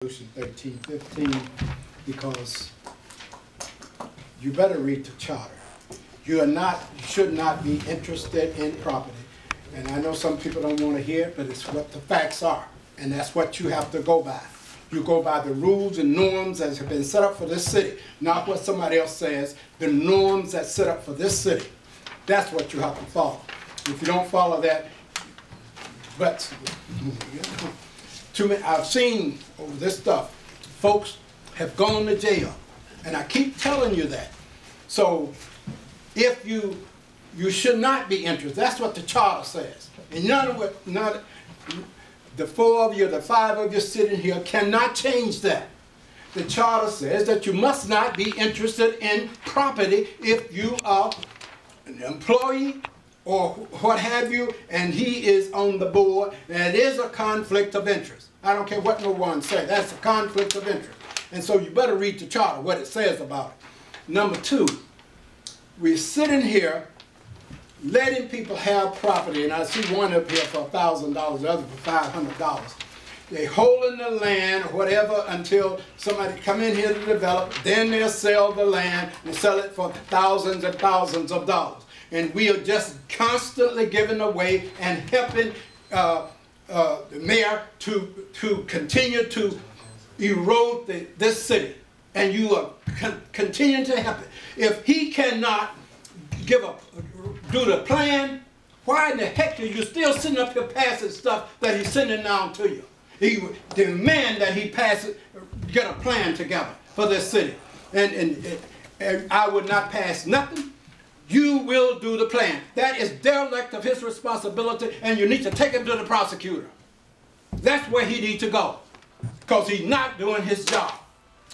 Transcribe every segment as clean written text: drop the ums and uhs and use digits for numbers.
Resolution 1315, because you better read the charter. You should not be interested in property. And I know some people don't want to hear it, but it's what the facts are. And that's what you have to go by. You go by the rules and norms that have been set up for this city, not what somebody else says, the norms that set up for this city. That's what you have to follow. If you don't follow that, but I've seen over this stuff, folks have gone to jail, and I keep telling you that. So if you should not be interested, that's what the charter says. And the four of you, the five of you sitting here cannot change that. The charter says that you must not be interested in property if you are an employee or what have you, and he is on the board. That is a conflict of interest. I don't care what no one says. That's a conflict of interest. And so you better read the charter, what it says about it. Number two, we're sitting here letting people have property, and I see one up here for $1,000, the other for $500. They holding the land or whatever until somebody come in here to develop, then they'll sell the land and sell it for thousands and thousands of dollars. And we are just constantly giving away and helping the mayor to continue to erode this city. And you are continuing to help it. If he cannot do the plan, why in the heck are you still sitting up here passing stuff that he's sending down to you? He demand that he get a plan together for this city. And I would not pass nothing. You will do the plan. That is derelict of his responsibility, and you need to take him to the prosecutor. That's where he needs to go, because he's not doing his job.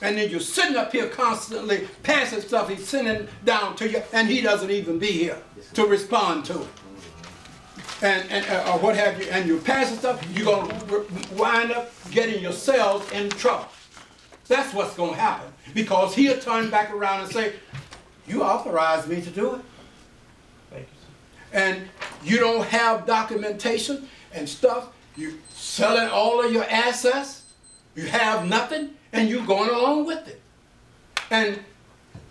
And then you're sitting up here constantly passing stuff he's sending down to you, and he doesn't even be here to respond to it. Or what have you, and you're passing stuff, you're going to wind up getting yourselves in trouble. That's what's going to happen, because he'll turn back around and say, you authorized me to do it. Thank you, sir. And you don't have documentation and stuff. You're selling all of your assets. You have nothing, and you're going along with it. And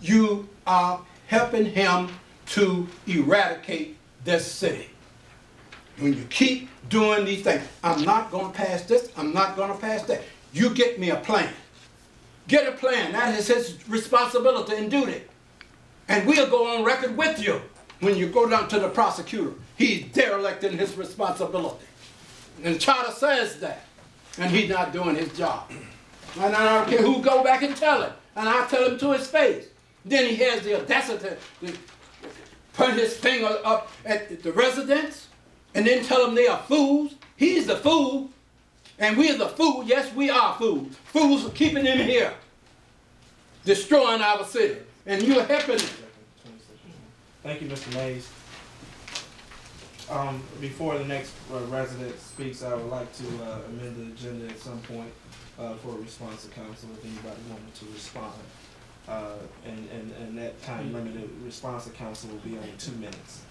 you are helping him to eradicate this city. When you keep doing these things, I'm not going to pass this, I'm not going to pass that. You get me a plan. Get a plan. That is his responsibility and duty. And we'll go on record with you when you go down to the prosecutor. He's derelict in his responsibility. And the charter says that. And he's not doing his job. And I don't care who go back and tell him. And I'll tell him to his face. Then he has the audacity to put his finger up at the residents and then tell them they are fools. He's the fool. And we're the fool. Yes, we are fools. Fools for keeping him here. Destroying our city. And you're helping him. Thank you, Mr. Mays. Before the next resident speaks, I would like to amend the agenda at some point for a response to council if anybody wanted to respond. And that time limited response to council will be only 2 minutes.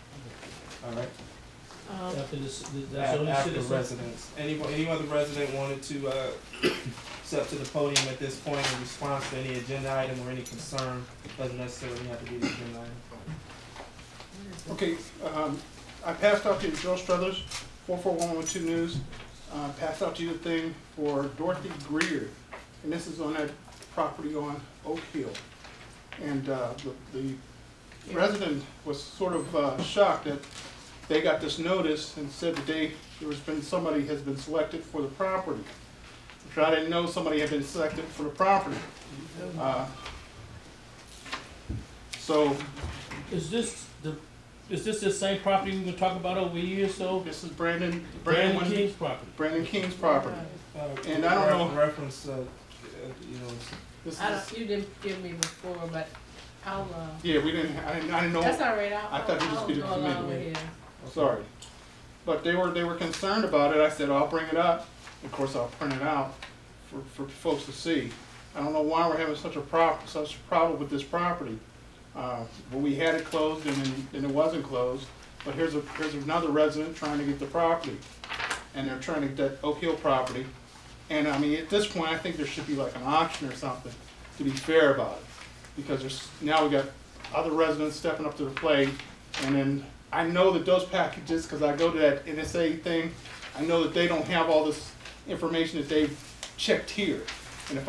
All right? After residents. Any other resident wanted to step to the podium at this point in response to any agenda item or any concern? Doesn't necessarily have to be the agenda item. Okay, I passed out to you, Joe Struthers, 44112 News. Passed out to you the thing for Dorothy Greer, and this is on that property on Oak Hill. And the resident was sort of shocked that they got this notice and said that somebody has been selected for the property. Which I didn't know somebody had been selected for the property. So, is this the same property we've been talking about over a year or so? This is Brandon King's property. Brandon King's property. And I don't know. Reference, you didn't give me before, but I'll. Yeah, we didn't. I didn't know. That's all right. I thought you just didn't come in. Okay. Sorry, but they were concerned about it. I said, I'll bring it up. Of course, I'll print it out for folks to see. I don't know why we're having such a problem with this property. But we had it closed and it wasn't closed. But here's another resident trying to get the property, and they're trying to get that Oak Hill property. And I mean, at this point, I think there should be like an auction or something to be fair about it. Because now we got other residents stepping up to the plate. And then I know that those packages, because I go to that NSA thing, I know that they don't have all this information that they've checked here. And if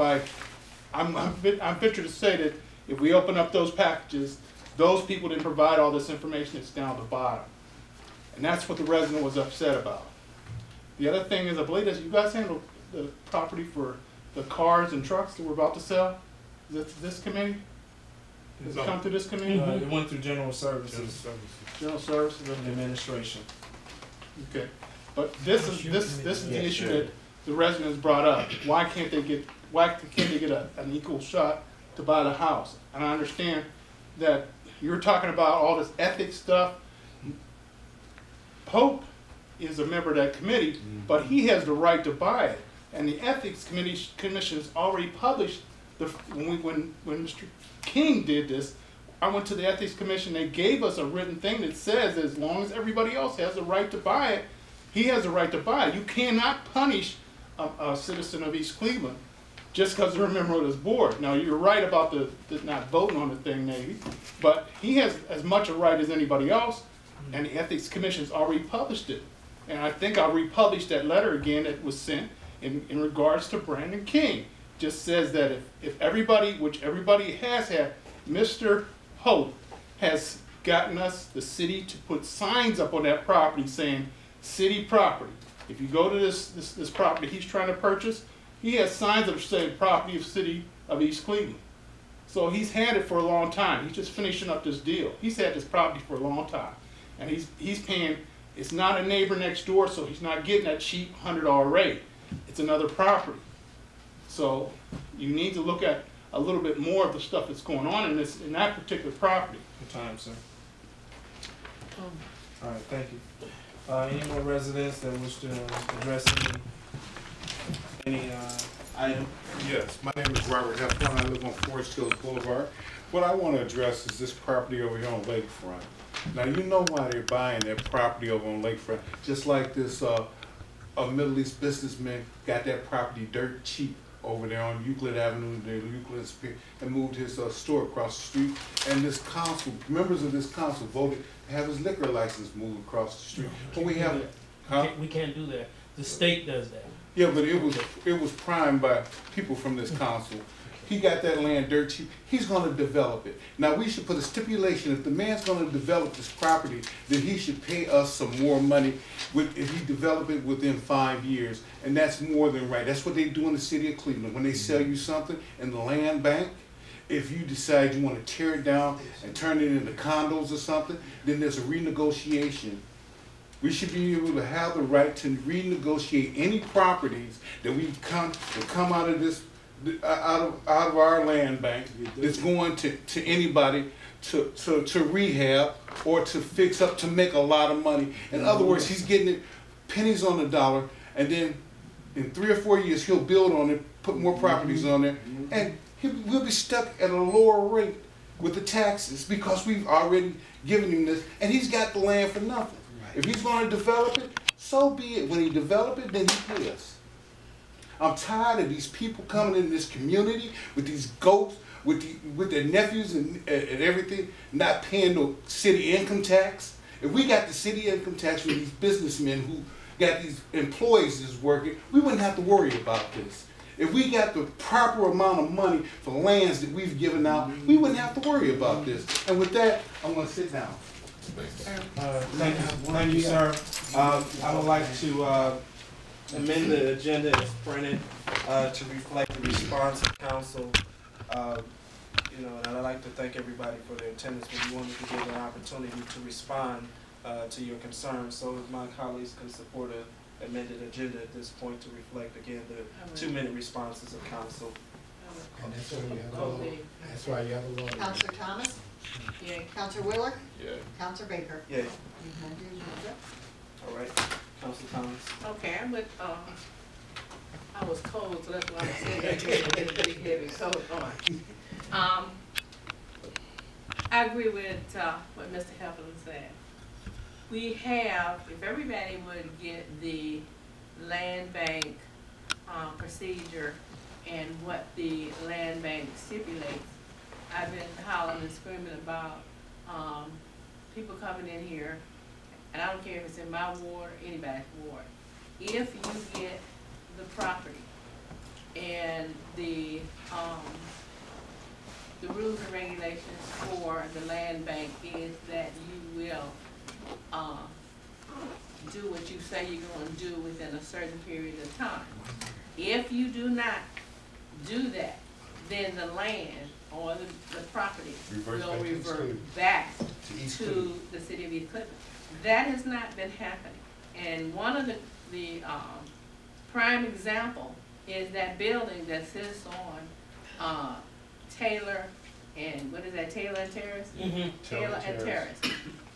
I'm venture to say that if we open up those packages, those people didn't provide all this information that's down at the bottom. And that's what the resident was upset about. The other thing is, I believe that you guys handle the property for the cars and trucks that we're about to sell. Is it this committee? Does it come through this committee? It went through general services. General services. And administration. Okay, but this is the issue that the residents brought up. Why can't they get an equal shot to buy the house? And I understand that you're talking about all this ethics stuff. Pope is a member of that committee, but he has the right to buy it. And the ethics commission has already published when Mr. King did this. I went to the ethics commission. They gave us a written thing that says as long as everybody else has the right to buy it, he has the right to buy it. You cannot punish a citizen of East Cleveland just because they're a member of this board. Now, you're right about the not voting on the thing, maybe, but he has as much a right as anybody else, and the Ethics Commission's already published it. And I think I'll republish that letter again that was sent in regards to Brandon King. Just says that if everybody, which everybody has had, Mr. Hope has gotten us, the city, to put signs up on that property saying, city property. If you go to this property he's trying to purchase, he has signs that say property of city of East Cleveland. So he's had it for a long time. He's just finishing up this deal. He's had this property for a long time. And he's paying, it's not a neighbor next door, so he's not getting that cheap $100 rate. It's another property. So you need to look at a little bit more of the stuff that's going on in that particular property. Good time, sir. All right, thank you. Any more residents that wish to address any item? Yes, my name is Robert Heflin. I live on Forest Hills Boulevard. What I want to address is this property over here on Lakefront. Now, you know why they're buying that property over on Lakefront. Just like this a Middle East businessman got that property dirt cheap over there on Euclid Avenue, Euclid Spear, and moved his store across the street. And this council, members of this council voted to have his liquor license moved across the street. But we have, we can't do that. The state does that. Yeah, but it was primed by people from this council. He got that land dirt cheap. He's going to develop it. Now, we should put a stipulation. If the man's going to develop this property, then he should pay us some more money if he develop it within 5 years. And that's more than right. That's what they do in the city of Cleveland. When they sell you something in the land bank, if you decide you want to tear it down and turn it into condos or something, then there's a renegotiation. We should be able to have the right to renegotiate any properties that come out of this, out of our land bank that's going to anybody to rehab or to fix up to make a lot of money. In other words, he's getting it pennies on the dollar, and then in 3 or 4 years he'll build on it, put more properties on there, and we'll be stuck at a lower rate with the taxes because we've already given him this, and he's got the land for nothing. If he's going to develop it, so be it. When he develop it, then he pay us. I'm tired of these people coming in this community with these goats, with their nephews and everything, not paying no city income tax. If we got the city income tax with these businessmen who got these employees that's working, we wouldn't have to worry about this. If we got the proper amount of money for lands that we've given out, we wouldn't have to worry about this. And with that, I'm going to sit down. Thank you, sir. I would like to amend the agenda as printed to reflect the response of council. And I'd like to thank everybody for their attendance, but we wanted to give an opportunity to respond to your concerns. So if my colleagues can support an amended agenda at this point to reflect again the 2-minute responses of council. And that's why you have a law. Counselor Thomas? Yeah. Counselor Willer? Yeah. Counselor Baker? Yeah. All right. Council Thomas. Okay, I was cold, so that's why I said that it was pretty heavy coat on. I agree with what Mr. Heflin said. We have, if everybody would get the land bank procedure and what the land bank stipulates. I've been hollering and screaming about people coming in here, and I don't care if it's in my ward or anybody's ward. If you get the property and the rules and regulations for the land bank is that you will do what you say you're going to do within a certain period of time. If you do not do that, then the land or the property will revert back to the city of East Cleveland. That has not been happening. And one of the prime example is that building that sits on Taylor and, what is that, Taylor and Terrace? Mm-hmm. Taylor and Terrace.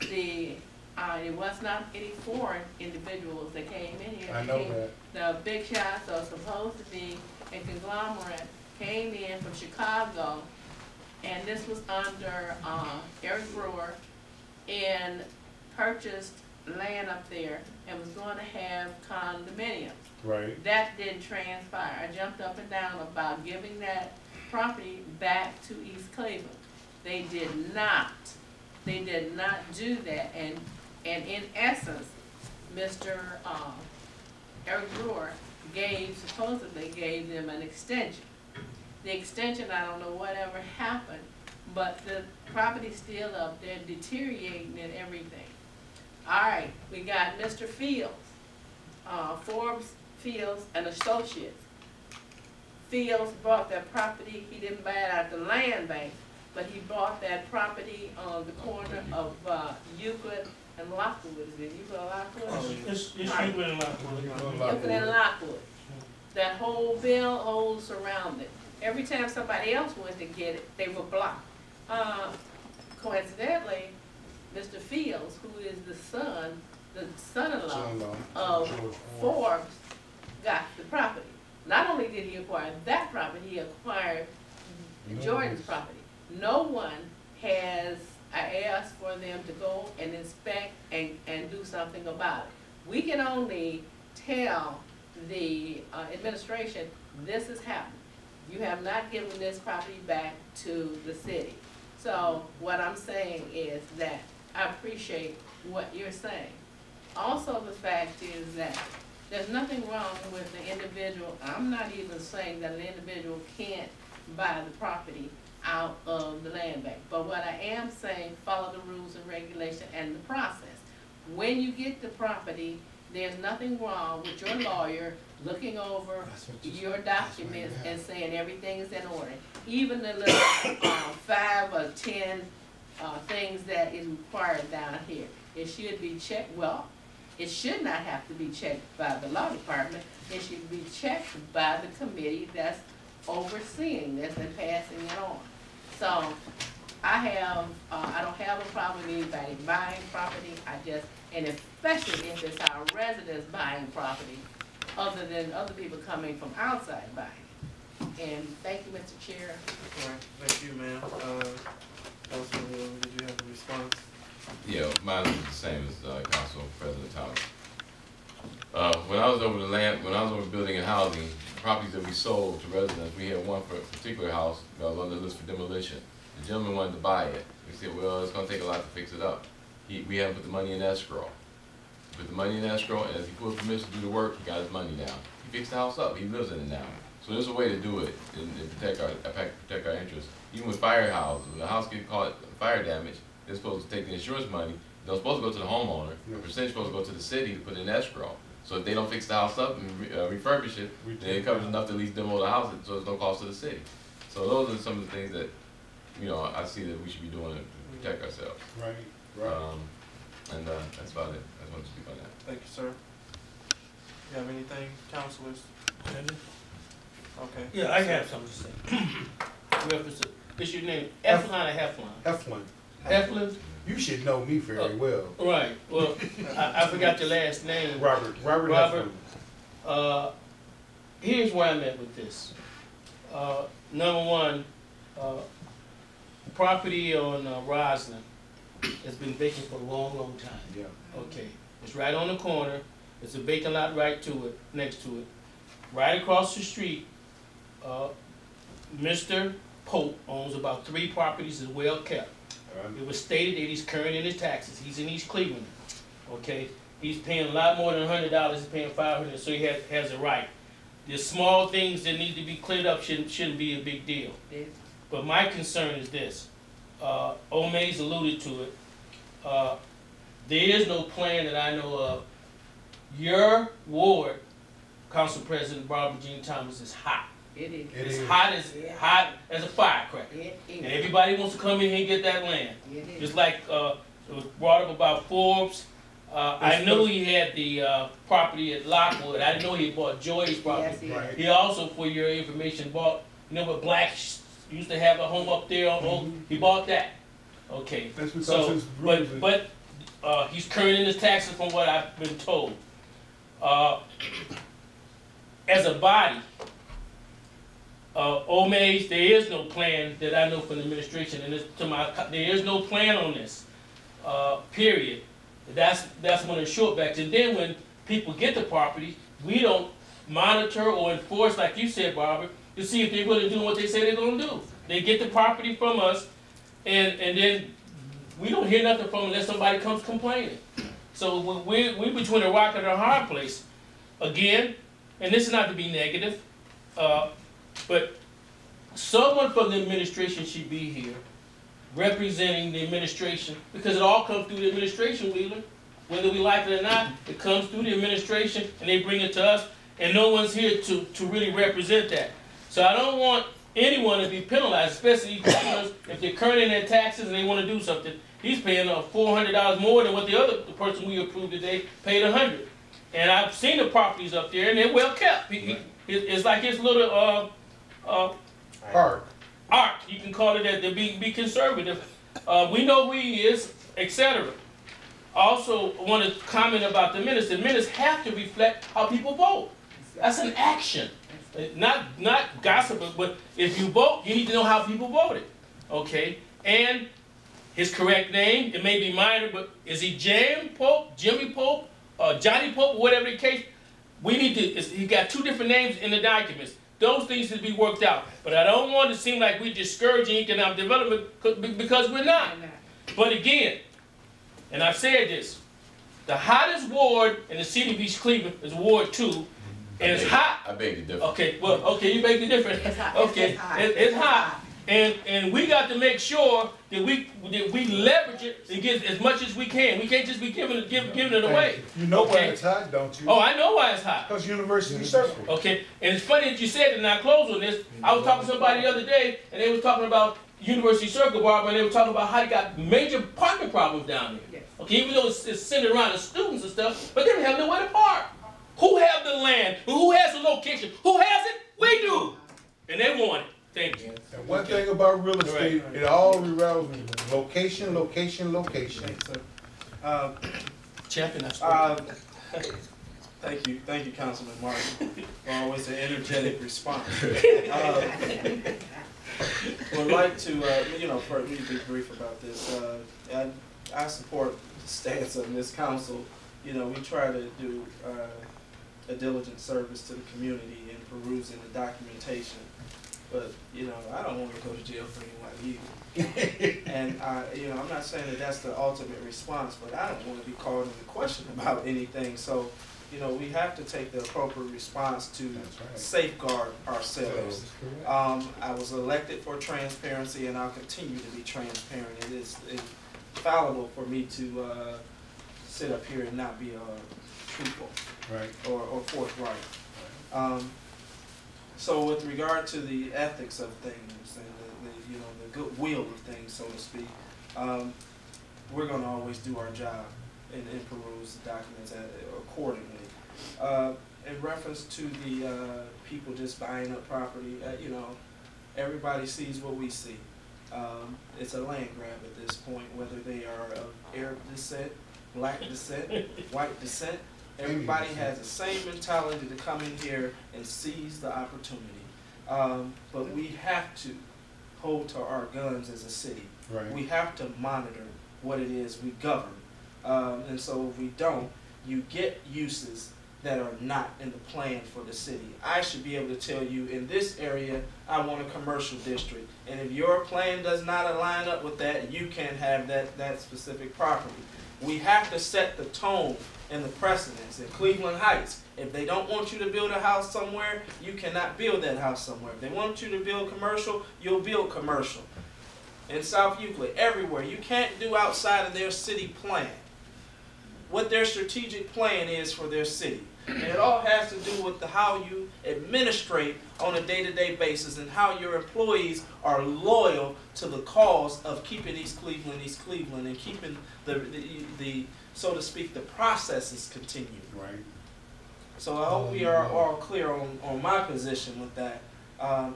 It was not any foreign individuals that came in here. I know that. The big shots are supposed to be a conglomerate, came in from Chicago, and this was under Eric Brewer, and purchased land up there and was going to have condominiums. Right. That didn't transpire. I jumped up and down about giving that property back to East Cleveland. They did not. They did not do that. And in essence, Mr. Eric Brewer supposedly gave them an extension. The extension, I don't know whatever happened, but the property's still up there deteriorating and everything. All right, we got Mr. Fields, Forbes Fields and Associates. Fields bought that property. He didn't buy it out the land bank, but he bought that property on the corner of Euclid and Lockwood. Is it Euclid and Lockwood? It's Euclid and Lockwood. Euclid and Lockwood. That whole surrounded. Every time somebody else went to get it, they were blocked. Coincidentally, Mr. Fields, who is the son-in-law of Forbes, got the property. Not only did he acquire that property, he acquired Jordan's property. No one has asked for them to go and inspect and do something about it. We can only tell the administration, this is happening. You have not given this property back to the city. So what I'm saying is that I appreciate what you're saying. Also, the fact is that there's nothing wrong with the individual. I'm not even saying that an individual can't buy the property out of the land bank. But what I am saying, follow the rules and regulations and the process. When you get the property, there's nothing wrong with your lawyer looking over your documents and saying everything is in order. Even the little 5 or 10 things that is required down here. It should be checked. Well, it should not have to be checked by the law department. It should be checked by the committee that's overseeing this and passing it on. So I don't have a problem with anybody buying property. And especially if it's our residents buying property, other than other people coming from outside buying. And thank you, Mr. Chair. All right, thank you, ma'am. Councilman Will, did you have a response? Yeah, mine is the same as Council President Thomas. When I was over building and housing, properties that we sold to residents, we had one for a particular house that was on the list for demolition. The gentleman wanted to buy it. We said, well, it's going to take a lot to fix it up. We haven't put the money in escrow. Put the money in escrow, and as he pulled permission to do the work, he got his money down. He fixed the house up. He lives in it now. So there's a way to do it and protect our interests. Even with fire houses, when the house gets caught fire damage, they're supposed to take the insurance money. They're supposed to go to the homeowner. The percentage is supposed to go to the city to put in escrow. So if they don't fix the house up and refurbish it, then it covers enough to at least demo the house, so there's no cost to the city. So those are some of the things that I see that we should be doing to protect ourselves. Right. And that's about it. I just want to speak on that. Thank you, sir. You have anything, councilors? Okay. Yeah, I have something to say. What's your name? Eflin or Heflin? Heflin. Heflin? You should know me very well. Right. Well, I forgot your last name. Robert Heflin. Here's where I'm at with this. Number one, property on Roslyn has been vacant for a long, long time. Yeah. Okay. It's right on the corner. It's a vacant lot right to it, next to it. right across the street, Mr. Pope owns about 3 properties that's well kept. It was stated that he's current in his taxes. He's in East Cleveland. Okay, he's paying a lot more than $100. He's paying $500, so he has a right. There's small things that need to be cleared up. Shouldn't be a big deal. Yes. But my concern is this. Omay's alluded to it. There is no plan that I know of. Your ward, Council President Barbara Jean Thomas, is hot. It is. It's hot as a firecracker. It is. And everybody wants to come in here and get that land. It is. Just like it was brought up about Forbes. I knew he had the property at Lockwood. I didn't know he bought Joy's property. Yes, he Right. He also, for your information, bought, you know what Black used to have a home up there on Oak? He bought that. Okay. That's because So, his rules are- but he's current in his taxes from what I've been told. As a body, Omays, there is no plan that I know from the administration, and there is no plan on this. Period. That's one of the shortbacks. And then when people get the property, we don't monitor or enforce, like you said, Barbara, to see if they're really doing what they say they're going to do. They get the property from us, and then we don't hear nothing from them unless somebody comes complaining. So we're between a rock and a hard place. Again, and this is not to be negative, but someone from the administration should be here representing the administration, because it all comes through the administration, Wheeler. Whether we like it or not, it comes through the administration and they bring it to us, and no one's here to really represent that. So I don't want anyone to be penalized, especially if they're current in their taxes and they want to do something. He's paying $400 more than what the person we approved today paid $100. And I've seen the properties up there and they're well kept. It's like his little Park. art, you can call it that, to be conservative. We know who he is, etc. Also, I want to comment about the minutes. The minutes have to reflect how people vote. That's an action. Not gossip, but if you vote, you need to know how people voted. Okay? And his correct name, it may be minor, but is he Jim Pope, Jimmy Pope, Johnny Pope, whatever the case? We need to, he got 2 different names in the documents. Those things should be worked out. But I don't want it to seem like we're discouraging economic development, because we're not. But again, and I've said this, the hottest ward in the city of East Cleveland is Ward 2, and it's hot. I beg to differ. Okay, well, okay, you make the difference. It's hot. Okay, it's hot. And we got to make sure that we leverage it and get as much as we can. We can't just be giving it away. You know why Okay? it's hot, don't you? Oh, I know why it's hot. Because University Circle. Okay, and it's funny that you said it, and I close on this. I was talking to somebody the other day, and they was talking about University Circle, Barbara, and they were talking about how they got major parking problems down there. Yes. Okay, even though it's centered around the students and stuff, but they don't have nowhere to park. Who have the land? Who has the location? Who has it? We do. And they want it. Thank you. And one thing about real estate, it all revolves in location, location, location. Champion, I Thank you, Councilman Martin, for always an energetic response. Would like to, for me to be brief about this. I support the stance of this council. We try to do a diligent service to the community in perusing the documentation. But I don't want to go to jail for anyone either. And I'm not saying that that's the ultimate response, but I don't want to be called into question about anything. So, we have to take the appropriate response to safeguard ourselves. I was elected for transparency, and I'll continue to be transparent. It is infallible for me to sit up here and not be truthful, Right. or forthright. So with regard to the ethics of things and the goodwill of things, so to speak, we're going to always do our job and peruse the documents accordingly. In reference to the people just buying up property, everybody sees what we see. It's a land grab at this point, whether they are of Arab descent, black descent, white descent. Everybody has the same mentality to come in here and seize the opportunity. But we have to hold to our guns as a city. Right. We have to monitor what it is we govern. And so if we don't, you get uses that are not in the plan for the city. I should be able to tell you, in this area, I want a commercial district. And if your plan does not align up with that, you can't have that specific property. We have to set the tone and the precedence. In Cleveland Heights, if they don't want you to build a house somewhere, you cannot build that house somewhere. If they want you to build commercial, you'll build commercial. In South Euclid, everywhere, you can't do outside of their city plan. What their strategic plan is for their city. And it all has to do with how you administrate on a day-to-day basis and how your employees are loyal to the cause of keeping East Cleveland, and keeping the so to speak, the processes continue. Right. So I hope we are all clear on my position with that.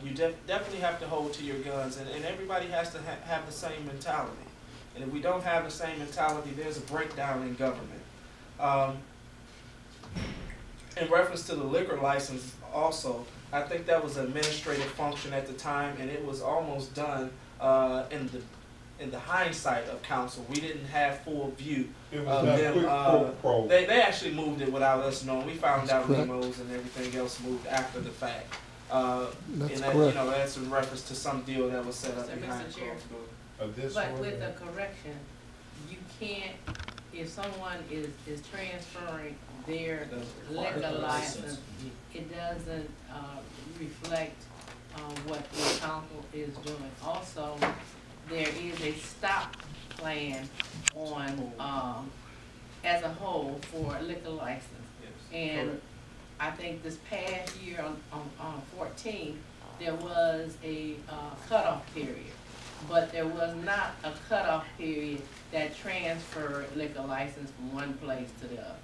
You definitely have to hold to your guns, and everybody has to have the same mentality. And if we don't have the same mentality, there's a breakdown in government. In reference to the liquor license also, I think that was an administrative function at the time, and it was almost done in the hindsight of council. We didn't have full view of them. They actually moved it without us knowing. We found out memos and everything else moved after the fact. That's and that, correct. you know, that's in reference to some deal that was set up So, behind Mr. Chair, closed doors. but with a correction, you can't, if someone is transferring their liquor license, it doesn't reflect what the council is doing. Also, there is a stop plan on as a whole for a liquor license. Yes. And correct. I think this past year on 14, there was a cutoff period, but there was not a cutoff period that transferred liquor license from one place to the other.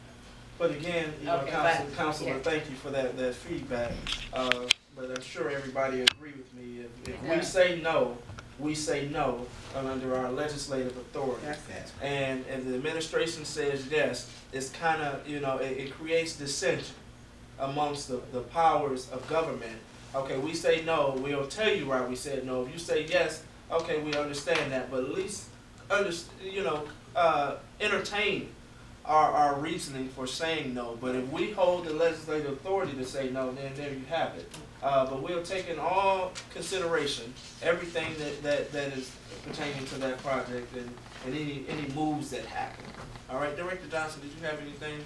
But again, you know, Okay, Councilor, yeah. thank you for that feedback. But I'm sure everybody agree with me. If we say no, we say no under our legislative authority. That's it. And if the administration says yes, it's kind of, you know, it creates dissension amongst the powers of government. Okay, we say no, we'll tell you why we said no. If you say yes, okay, we understand that, but at least entertain our reasoning for saying no. But if we hold the legislative authority to say no, then there you have it. But we'll take in all consideration everything that is pertaining to that project, and any moves that happen. All right, Director Johnson, did you have anything?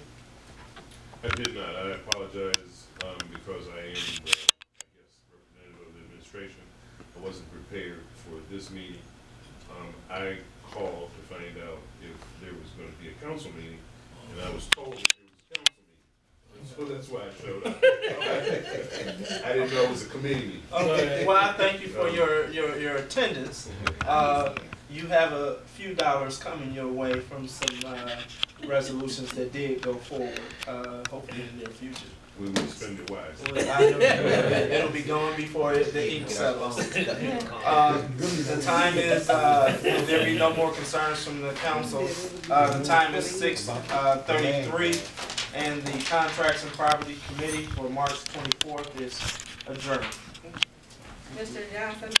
I did not. I apologize because I am the, representative of the administration. I wasn't prepared for this meeting. I called to find out if there was going to be a council meeting, and I was told that there was a council meeting. So that's why I showed up. I didn't know it was a committee meeting. Okay. Well, I thank you for your attendance. You have a few dollars coming your way from some resolutions that did go forward, hopefully in the near future. We will spend it wisely. Well, I know it'll be gone before the ink settles. The time is, if there be no more concerns from the council, the time is 6:33, and the Contracts and Property Committee for March 24th is adjourned. Mr. Johnson?